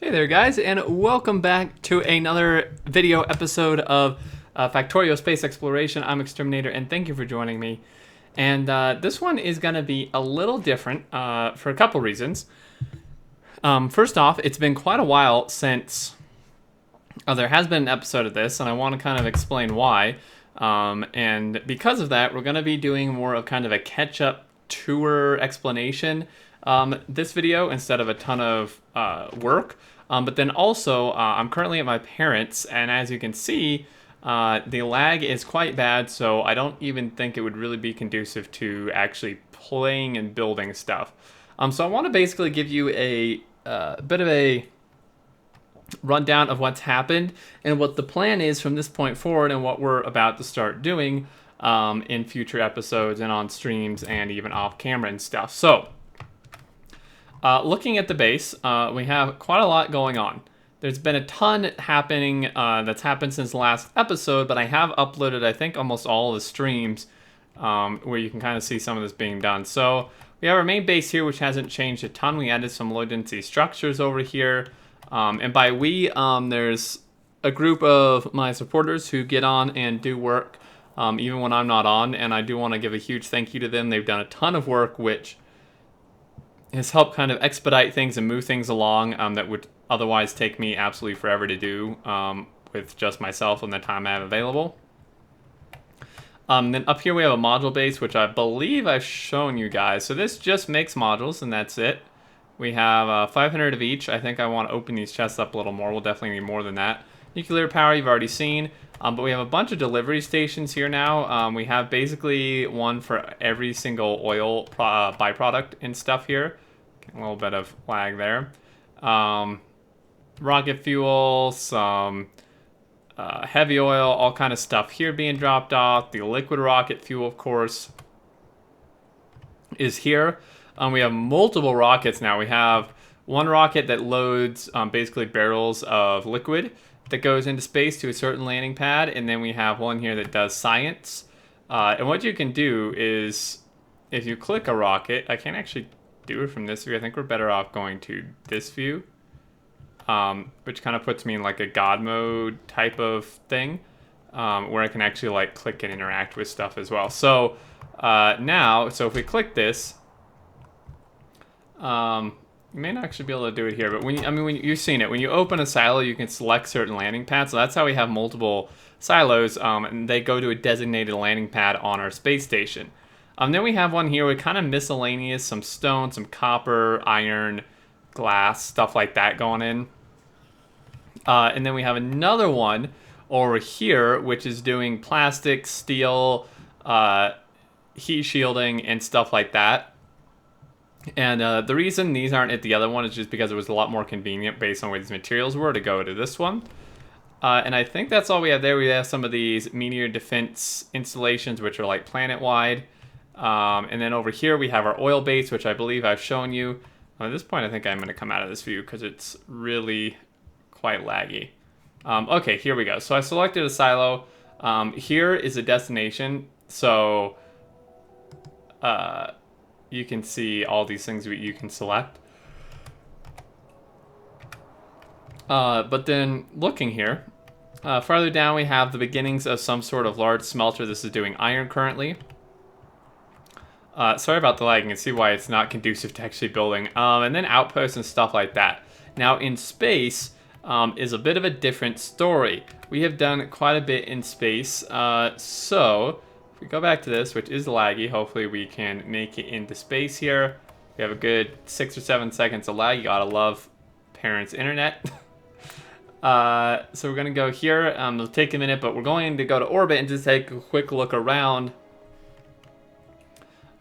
Hey there guys, and welcome back to another video episode of Factorio Space Exploration. I'm Xterminator, and thank you for joining me. And this one is going to be a little different for a couple reasons. First off, it's been quite a while since there has been an episode of this, and I want to kind of explain why. And because of that, we're going to be doing more of kind of a catch-up tour explanation this video instead of a ton of work. But then also, I'm currently at my parents', and as you can see, the lag is quite bad, so I don't even think it would really be conducive to actually playing and building stuff. So I want to basically give you a bit of a rundown of what's happened and what the plan is from this point forward and what we're about to start doing in future episodes and on streams and even off camera and stuff. So looking at the base, we have quite a lot going on. There's been a ton happening that's happened since the last episode, but I have uploaded, I think, almost all the streams where you can kind of see some of this being done. So we have our main base here, which hasn't changed a ton. We added some low-density structures over here. And by we, there's a group of my supporters who get on and do work even when I'm not on. And I do want to give a huge thank you to them. They've done a ton of work, which has helped kind of expedite things and move things along that would otherwise take me absolutely forever to do with just myself and the time I have available. Then up here we have a module base, which I believe I've shown you guys. So this just makes modules, and that's it. We have 500 of each. I think I want to open these chests up a little more. We'll definitely need more than that. Nuclear power you've already seen. But we have a bunch of delivery stations here now. We have basically one for every single oil byproduct and stuff here. A little bit of lag there. Rocket fuel, some heavy oil, all kind of stuff here being dropped off. The liquid rocket fuel, of course, is here. We have multiple rockets now. We have one rocket that loads basically barrels of liquid that goes into space to a certain landing pad, and then we have one here that does science. And what you can do is, if you click a rocket, I can't actually do it from this view. I think we're better off going to this view, which kind of puts me in like a God mode type of thing, where I can actually like click and interact with stuff as well. So now, so if we click this, you may not actually be able to do it here, but when you've seen it, when you open a silo, you can select certain landing pads. So that's how we have multiple silos, and they go to a designated landing pad on our space station. Then we have one here with kind of miscellaneous, some stone, some copper, iron, glass, stuff like that going in. And then we have another one over here, which is doing plastic, steel, heat shielding, and stuff like that. And the reason these aren't at the other one is just because it was a lot more convenient based on where these materials were to go to this one. And I think that's all we have there. We have some of these meteor defense installations, which are like planet-wide. And then over here we have our oil base, which I believe I've shown you. At this point, I think I'm going to come out of this view because it's really quite laggy. Okay, here we go. So I selected a silo. Here is a destination. So you can see all these things you can select. But then looking here, farther down we have the beginnings of some sort of large smelter. This is doing iron currently. Sorry about the lag. You can see why it's not conducive to actually building. And then outposts and stuff like that. Now in space is a bit of a different story. We have done quite a bit in space. So if we go back to this, which is laggy, hopefully we can make it into space here. We have a good 6 or 7 seconds of lag. You gotta love parents' internet. So we're gonna go here. It'll take a minute, but we're going to go to orbit and just take a quick look around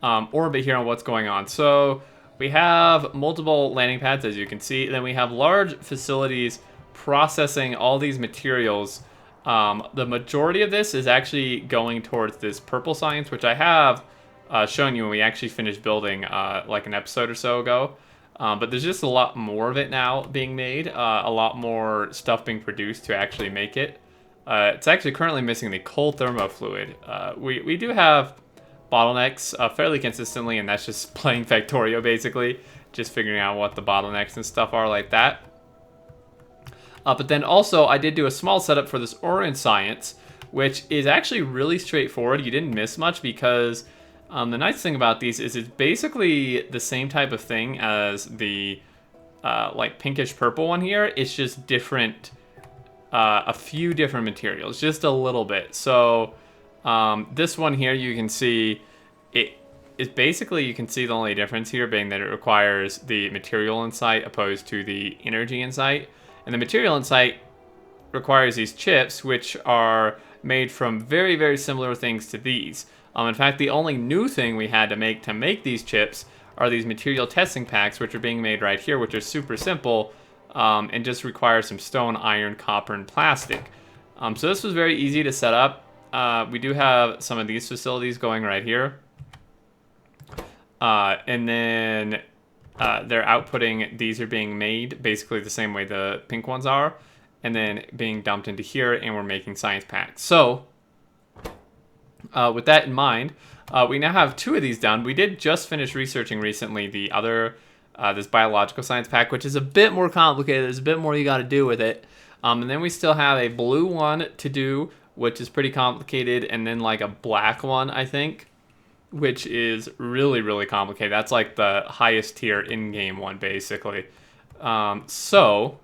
orbit here on what's going on. So we have multiple landing pads, as you can see. Then we have large facilities processing all these materials. The majority of this is actually going towards this purple science, which I have shown you when we actually finished building like an episode or so ago. But there's just a lot more of it now being made, a lot more stuff being produced to actually make it. It's actually currently missing the cold thermo fluid. We do have bottlenecks fairly consistently, and that's just playing Factorio basically, just figuring out what the bottlenecks and stuff are like that. But then also I did do a small setup for this Orange Science, which is actually really straightforward. You didn't miss much because the nice thing about these is it's basically the same type of thing as the like pinkish purple one here. It's just different, a few different materials, just a little bit. So this one here, you can see it is basically, you can see the only difference here being that it requires the material insight opposed to the energy insight. And the material insight requires these chips, which are made from very, very similar things to these. In fact, the only new thing we had to make these chips are these material testing packs, which are being made right here, which are super simple and just require some stone, iron, copper, and plastic. So this was very easy to set up. We do have some of these facilities going right here. And then they're outputting, these are being made basically the same way the pink ones are, and then being dumped into here, and we're making science packs. So with that in mind, we now have 2 of these done. We did just finish researching recently the other, this biological science pack, which is a bit more complicated. There's a bit more you got to do with it. And then we still have a blue one to do, which is pretty complicated, and then like a black one, I think, which is really, really complicated. That's like the highest tier in-game one, basically. So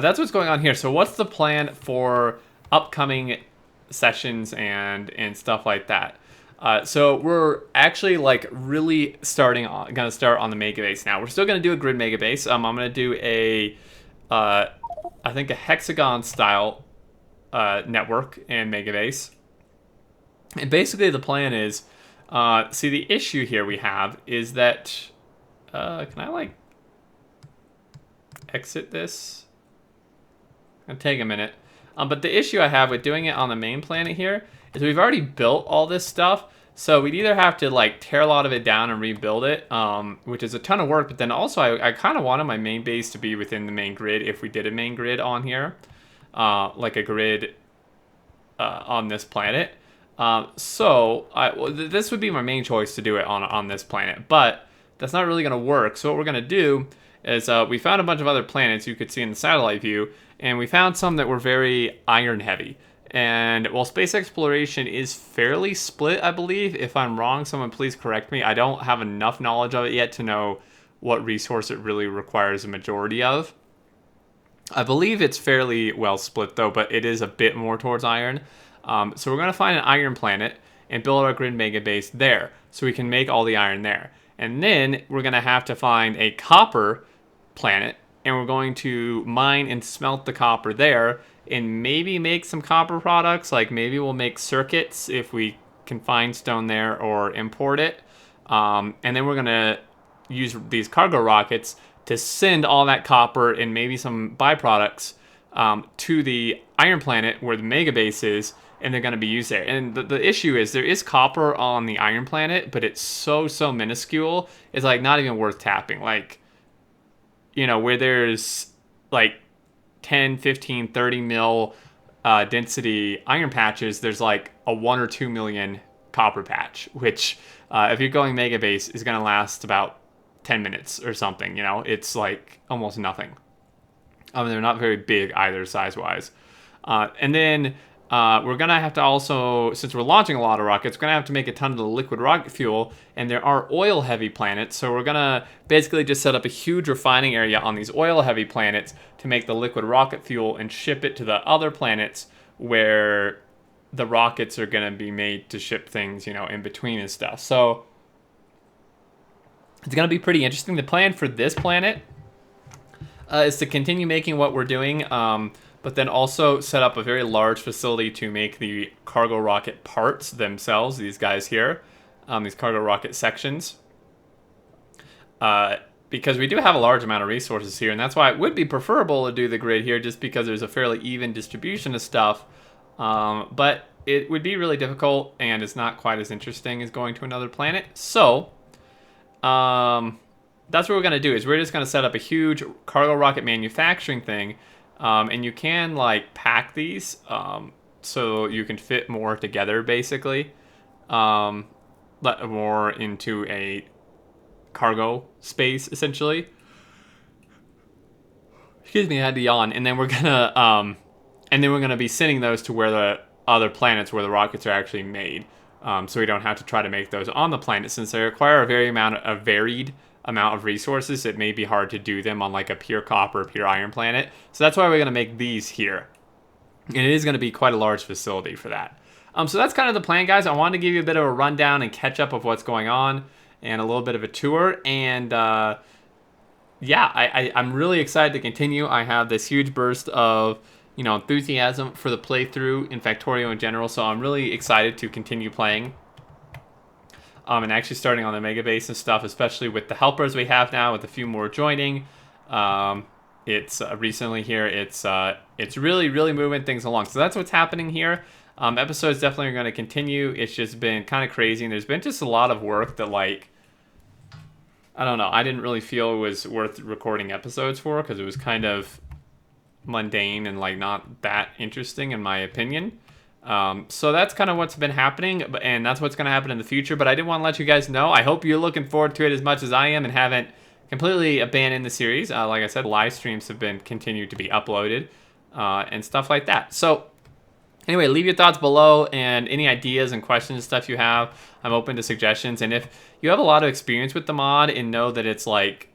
that's what's going on here. So what's the plan for upcoming sessions and stuff like that? So we're actually like really gonna start on the Megabase now. We're still gonna do a grid Megabase. I'm gonna do a, I think a hexagon style network in Megabase. And basically the plan is, see, the issue here we have is that, can I like exit this? It'll take a minute. But the issue I have with doing it on the main planet here is we've already built all this stuff. So we'd either have to like tear a lot of it down and rebuild it, which is a ton of work. But then also I kind of wanted my main base to be within the main grid if we did a main grid on here, like a grid on this planet. So this would be my main choice to do it on this planet, but that's not really going to work. So what we're going to do is we found a bunch of other planets you could see in the satellite view, and we found some that were very iron heavy. And while space exploration is fairly split, I believe, if I'm wrong, someone please correct me. I don't have enough knowledge of it yet to know what resource it really requires a majority of. I believe it's fairly well split though, but it is a bit more towards iron. So we're going to find an iron planet and build our grid Megabase there so we can make all the iron there. And then we're going to have to find a copper planet, and we're going to mine and smelt the copper there and maybe make some copper products. Like maybe we'll make circuits if we can find stone there or import it. And then we're going to use these cargo rockets to send all that copper and maybe some byproducts to the iron planet where the Megabase is, and they're going to be used there. And the issue is there is copper on the iron planet, but it's so minuscule. It's like not even worth tapping. Like, you know, where there's like 10, 15, 30 mil density iron patches, there's like a 1 or 2 million copper patch, which if you're going Megabase is going to last about 10 minutes or something. You know, it's like almost nothing. I mean, they're not very big either size-wise. And then we're going to have to also, since we're launching a lot of rockets, we're going to have to make a ton of the liquid rocket fuel, and there are oil-heavy planets, so we're going to basically just set up a huge refining area on these oil-heavy planets to make the liquid rocket fuel and ship it to the other planets where the rockets are going to be made to ship things, you know, in between and stuff. So it's going to be pretty interesting. The plan for this planet is to continue making what we're doing, but then also set up a very large facility to make the cargo rocket parts themselves, these guys here, these cargo rocket sections. Because we do have a large amount of resources here, and that's why it would be preferable to do the grid here, just because there's a fairly even distribution of stuff. But it would be really difficult, and it's not quite as interesting as going to another planet. So that's what we're going to do, is we're just going to set up a huge cargo rocket manufacturing thing. And you can like pack these so you can fit more together, basically. Let more into a cargo space, essentially. excuse me, I had to yawn. And then we're gonna be sending those to where the other planets where the rockets are actually made. So we don't have to try to make those on the planet, since they require a varied amount of resources. It may be hard to do them on like a pure copper, pure iron planet. So that's why we're gonna make these here, and it is gonna be quite a large facility for that. So that's kind of the plan, guys. I wanted to give you a bit of a rundown and catch up of what's going on, and a little bit of a tour. And yeah, I'm really excited to continue. I have this huge burst of enthusiasm for the playthrough in Factorio in general, so I'm really excited to continue playing. And actually starting on the Megabase and stuff, especially with the helpers we have now, with a few more joining. It's recently here, it's really moving things along. So that's what's happening here. Episodes definitely are going to continue. It's just been kind of crazy, and there's been just a lot of work that, like, I don't know, I didn't really feel it was worth recording episodes for, because it was kind of mundane and like not that interesting in my opinion. So that's kind of what's been happening, and that's what's going to happen in the future. But I did want to let you guys know, I hope you're looking forward to it as much as I am and haven't completely abandoned the series. Like I said, live streams have been continued to be uploaded and stuff like that. So anyway, leave your thoughts below, and any ideas and questions and stuff you have. I'm open to suggestions. And if you have a lot of experience with the mod and know that it's like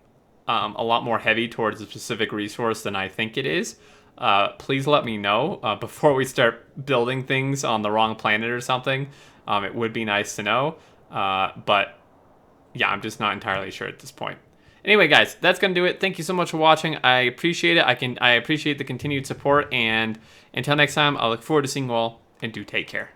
a lot more heavy towards a specific resource than I think it is, please let me know before we start building things on the wrong planet or something. It would be nice to know, but yeah, I'm just not entirely sure at this point. Anyway, guys, that's gonna do it. Thank you so much for watching. I appreciate it. I appreciate the continued support, and until next time, I look forward to seeing you all, and do take care.